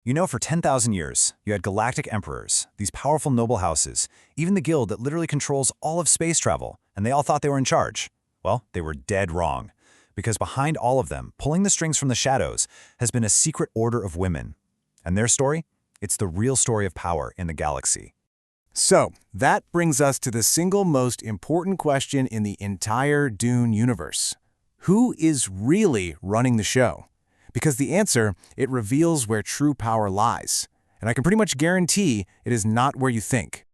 You know, for 10,000 years, you had galactic emperors, these powerful noble houses, even the guild that literally controls all of space travel, and they all thought they were in charge. Well, they were dead wrong. Because behind all of them, pulling the strings from the shadows, has been a secret order of women. And their story? It's the real story of power in the galaxy. So, that brings us to the single most important question in the entire Dune universe. Who is really running the show? Because the answer, it reveals where true power lies. And I can pretty much guarantee it is not where you think.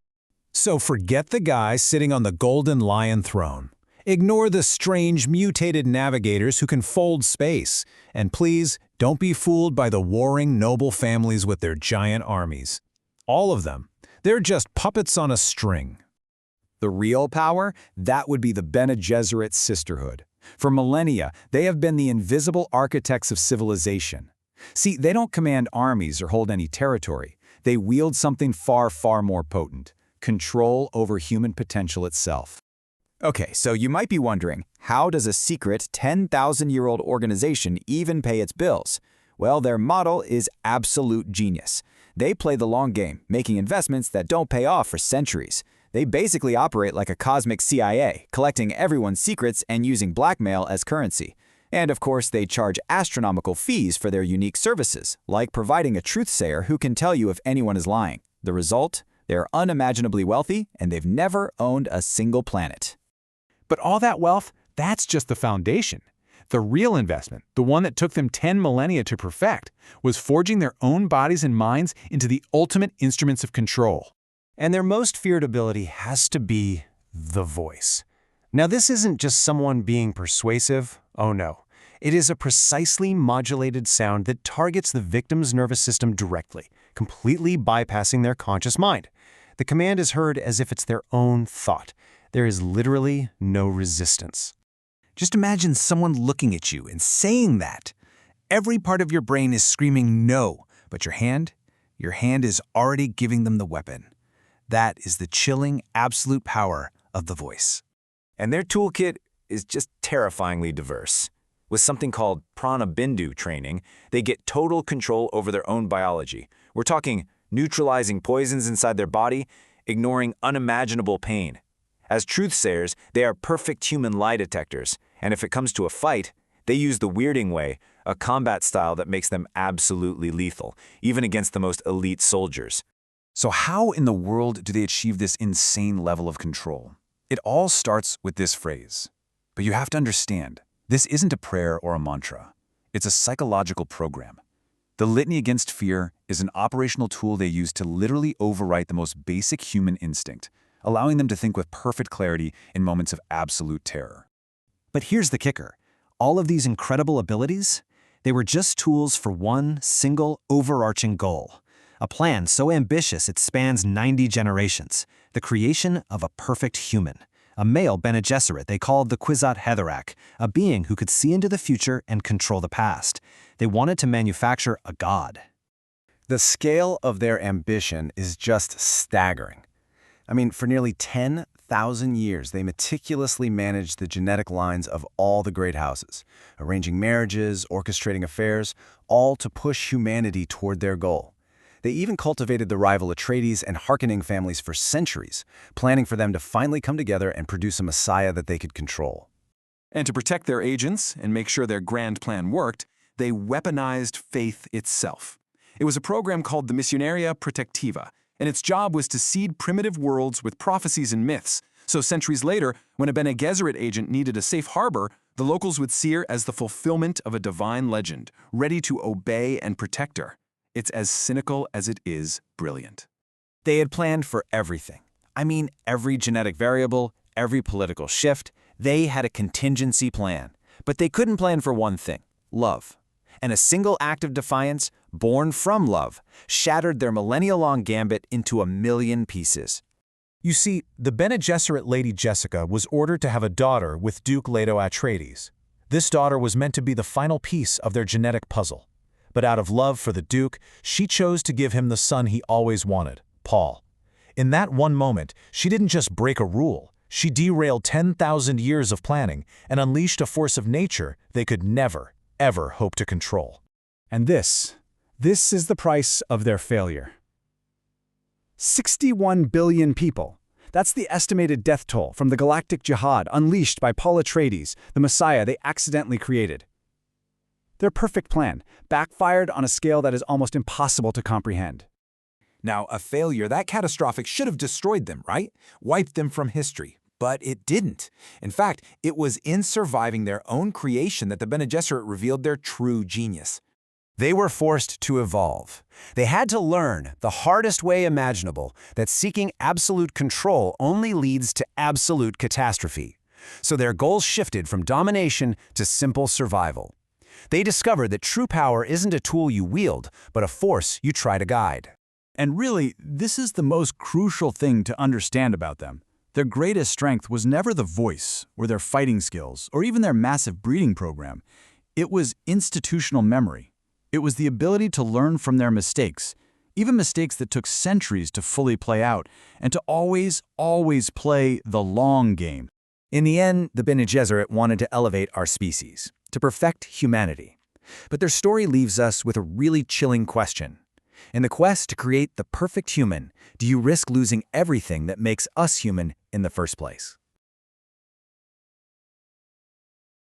So forget the guy sitting on the golden lion throne. Ignore the strange mutated navigators who can fold space. And please, don't be fooled by the warring noble families with their giant armies. All of them. They're just puppets on a string. The real power? That would be the Bene Gesserit Sisterhood. For millennia, they have been the invisible architects of civilization. See, they don't command armies or hold any territory. They wield something far, far more potent: control over human potential itself. Okay, so you might be wondering, how does a secret 10,000-year-old organization even pay its bills? Well, their model is absolute genius. They play the long game, making investments that don't pay off for centuries. They basically operate like a cosmic CIA, collecting everyone's secrets and using blackmail as currency. And of course, they charge astronomical fees for their unique services, like providing a truthsayer who can tell you if anyone is lying. The result? They're unimaginably wealthy, and they've never owned a single planet. But all that wealth, that's just the foundation. The real investment, the one that took them 10 millennia to perfect, was forging their own bodies and minds into the ultimate instruments of control. And their most feared ability has to be the voice. Now, this isn't just someone being persuasive. Oh no. It is a precisely modulated sound that targets the victim's nervous system directly, completely bypassing their conscious mind. The command is heard as if it's their own thought. There is literally no resistance. Just imagine someone looking at you and saying that. Every part of your brain is screaming no, but your hand is already giving them the weapon. That is the chilling, absolute power of the voice. And their toolkit is just terrifyingly diverse. With something called prana bindu training, they get total control over their own biology. We're talking neutralizing poisons inside their body, ignoring unimaginable pain. As truthsayers, they are perfect human lie detectors, and if it comes to a fight, they use the weirding way, a combat style that makes them absolutely lethal, even against the most elite soldiers. So how in the world do they achieve this insane level of control? It all starts with this phrase. But you have to understand, this isn't a prayer or a mantra. It's a psychological program. The litany against fear is an operational tool they use to literally overwrite the most basic human instinct, allowing them to think with perfect clarity in moments of absolute terror. But here's the kicker. All of these incredible abilities, they were just tools for one single overarching goal. A plan so ambitious it spans 90 generations, the creation of a perfect human. A male Bene Gesserit they called the Kwisatz Haderach, a being who could see into the future and control the past. They wanted to manufacture a god. The scale of their ambition is just staggering. I mean, for nearly 10,000 years, they meticulously managed the genetic lines of all the great houses, arranging marriages, orchestrating affairs, all to push humanity toward their goal. They even cultivated the rival Atreides and Harkonnen families for centuries, planning for them to finally come together and produce a messiah that they could control. And to protect their agents and make sure their grand plan worked, they weaponized faith itself. It was a program called the Missionaria Protectiva, and its job was to seed primitive worlds with prophecies and myths. So centuries later, when a Bene Gesserit agent needed a safe harbor, the locals would see her as the fulfillment of a divine legend, ready to obey and protect her. It's as cynical as it is brilliant. They had planned for everything. I mean, every genetic variable, every political shift. They had a contingency plan. But they couldn't plan for one thing: love. And a single act of defiance, born from love, shattered their millennia-long gambit into 1,000,000 pieces. You see, the Bene Gesserit Lady Jessica was ordered to have a daughter with Duke Leto Atreides. This daughter was meant to be the final piece of their genetic puzzle. But out of love for the Duke, she chose to give him the son he always wanted, Paul. In that one moment, she didn't just break a rule. She derailed 10,000 years of planning and unleashed a force of nature they could never, ever hope to control. And this This is the price of their failure. 61 billion people. That's the estimated death toll from the galactic jihad unleashed by Paul Atreides, the Messiah they accidentally created. Their perfect plan backfired on a scale that is almost impossible to comprehend. Now, a failure that catastrophic should have destroyed them, right? Wiped them from history. But it didn't. In fact, it was in surviving their own creation that the Bene Gesserit revealed their true genius. They were forced to evolve. They had to learn, the hardest way imaginable, that seeking absolute control only leads to absolute catastrophe. So their goals shifted from domination to simple survival. They discovered that true power isn't a tool you wield, but a force you try to guide. And really, this is the most crucial thing to understand about them. Their greatest strength was never the voice, or their fighting skills, or even their massive breeding program. It was institutional memory. It was the ability to learn from their mistakes, even mistakes that took centuries to fully play out, and to always play the long game. In the end, the Bene Gesserit wanted to elevate our species, to perfect humanity. But their story leaves us with a really chilling question. In the quest to create the perfect human, do you risk losing everything that makes us human in the first place?